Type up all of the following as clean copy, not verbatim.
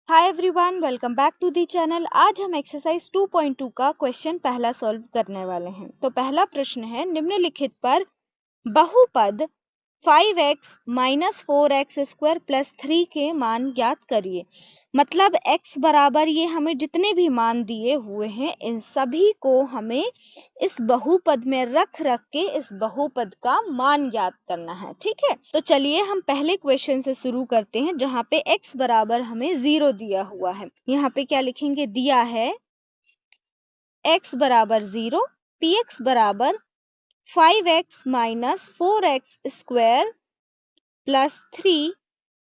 Hi everyone, welcome back to the channel. आज हम exercise 2.2 का क्वेश्चन पहला सॉल्व करने वाले हैं। तो पहला प्रश्न है, निम्नलिखित पर बहुपद 5x minus 4x square plus 3 के मान ज्ञात करिए। मतलब x बराबर ये हमें जितने भी मान दिए हुए हैं इन सभी को हमें इस बहुपद में रख के इस बहुपद का मान ज्ञात करना है। ठीक है, तो चलिए हम पहले क्वेश्चन से शुरू करते हैं, जहां पे x बराबर हमें 0 दिया हुआ है। यहाँ पे क्या लिखेंगे, दिया है x बराबर 0, px बराबर 5x minus 4x square plus 3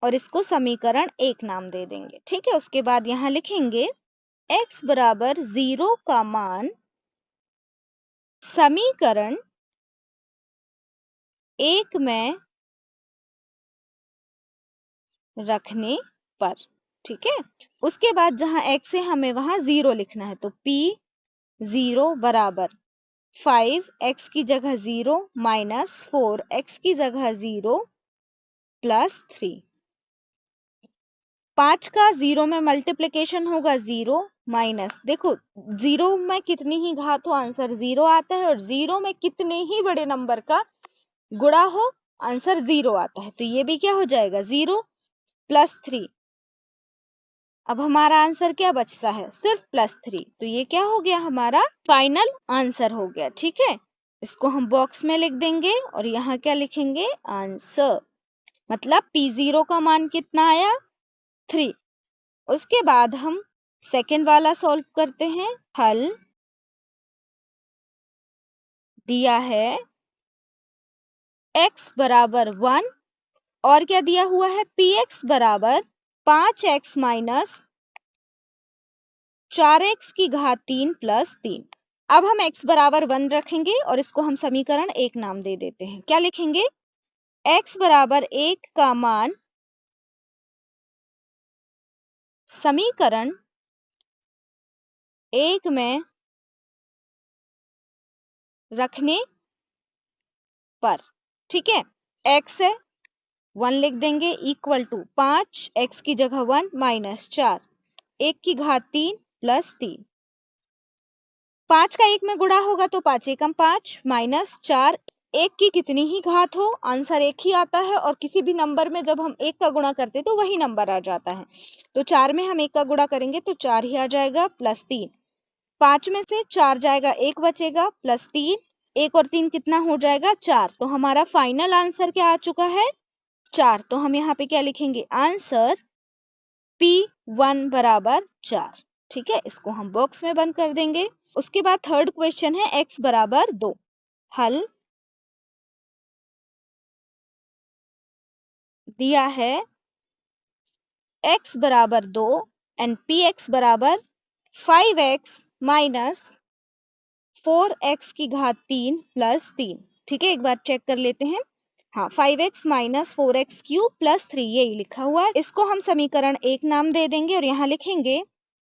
और इसको समीकरण 1 नाम दे देंगे। ठीक है, उसके बाद यहाँ लिखेंगे x बराबर 0 का मान समीकरण 1 में रखने पर। ठीक है, उसके बाद जहां x है हमें वहां 0 लिखना है, तो p 0 बराबर 5x की जगह 0 माइनस 4x की जगह 0 प्लस 3। 5 का 0 में मल्टीप्लिकेशन होगा 0 माइनस, देखो 0 में कितनी ही घात हो आंसर 0 आता है, और 0 में कितने ही बड़े नंबर का गुणा हो आंसर 0 आता है। तो ये भी क्या हो जाएगा 0 प्लस 3। अब हमारा आंसर क्या बचता है, सिर्फ प्लस 3। तो ये क्या हो गया, हमारा फाइनल आंसर हो गया। ठीक है, इसको हम बॉक्स में लिख देंगे और यहाँ क्या लिखेंगे, आंसर। मतलब P0 का मान कितना आया, 3। उसके बाद हम सेकेंड वाला सॉल्व करते हैं। हल दिया है x बराबर 1 और क्या दिया हुआ है, px बराबर 5x माइनस 4x की घात 3 प्लस 3। अब हम x बराबर 1 रखेंगे और इसको हम समीकरण 1 नाम दे देते हैं। क्या लिखेंगे, x बराबर 1 का मान समीकरण 1 में रखने पर। ठीक है, x है 1 लिख देंगे इक्वल टू 5 x की जगह 1 माइनस 4 1 की घात 3 प्लस 3। 5 का 1 में गुणा होगा तो 5 एकम 5 माइनस 4 1 की कितनी ही घात हो आंसर 1 ही आता है, और किसी भी नंबर में जब हम 1 का गुणा करते तो वही नंबर आ जाता है। तो 4 में हम 1 का गुणा करेंगे तो 4 ही आ जाएगा प्लस 3। 5 में से 4 जाएगा 1 बचेगा प्लस 3, 1 और 3 कितना हो जाएगा 4। तो हमारा फाइनल आंसर क्या आ चुका है, 4। तो हम यहाँ पे क्या लिखेंगे, आंसर P1 बराबर 4। ठीक है, इसको हम बॉक्स में बंद कर देंगे। उसके बाद थर्ड क्वेश्चन है x बराबर 2। हल दिया है x बराबर 2 एंड px बराबर 5x माइनस 4x की घात 3 प्लस 3। ठीक है, एक बार चेक कर लेते हैं। हाँ, 5x minus 4x cube plus 3 यही लिखा हुआ है। इसको हम समीकरण 1 नाम दे देंगे और यहाँ लिखेंगे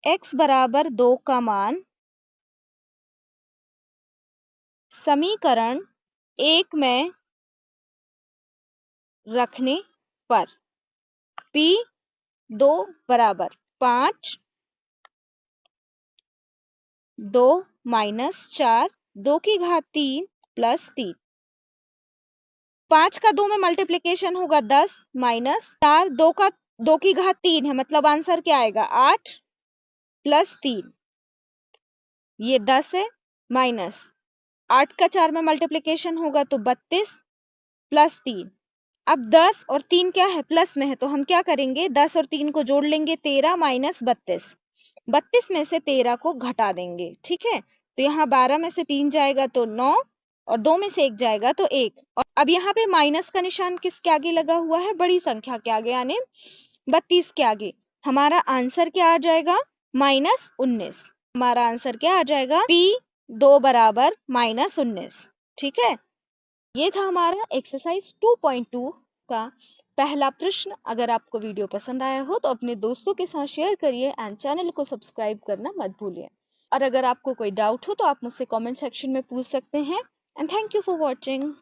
x बराबर 2 का मान समीकरण 1 में रखने पर। P2 बराबर 5 2 माइनस 4 2 की घात 3 प्लस 3। 5 का 2 में मल्टीप्लिकेशन होगा 10 माइनस 4 2 की घात 3 है, मतलब आंसर क्या आएगा 8 प्लस 3। ये 10 है माइनस 8 का 4 में मल्टीप्लिकेशन होगा तो 32 प्लस 3। अब 10 और 3 क्या है, प्लस में है, तो हम क्या करेंगे 10 और 3 को जोड़ लेंगे 13 माइनस 32। 32 में से 13 को घटा देंगे। ठीक है, तो यहाँ 12 में से 3 जाएगा तो 9 और 2 में से 1 जाएगा तो 1। और अब यहाँ पे माइनस का निशान किसके आगे लगा हुआ है, बड़ी संख्या के आगे, यानी 32 के आगे। हमारा आंसर क्या आ जाएगा, -19। हमारा आंसर क्या आ जाएगा, P2 बराबर -19। ठीक है, ये था हमारा एक्सरसाइज 2.2 का पहला प्रश्न। अगर आपको वीडियो पसंद आया हो तो अपने दोस्तों के साथ शेयर करिए एंड चैनल को सब्सक्राइब करना मत भूलिए। और अगर आपको कोई डाउट हो तो आप मुझसे कमेंट सेक्शन में पूछ सकते हैं। And thank you for watching.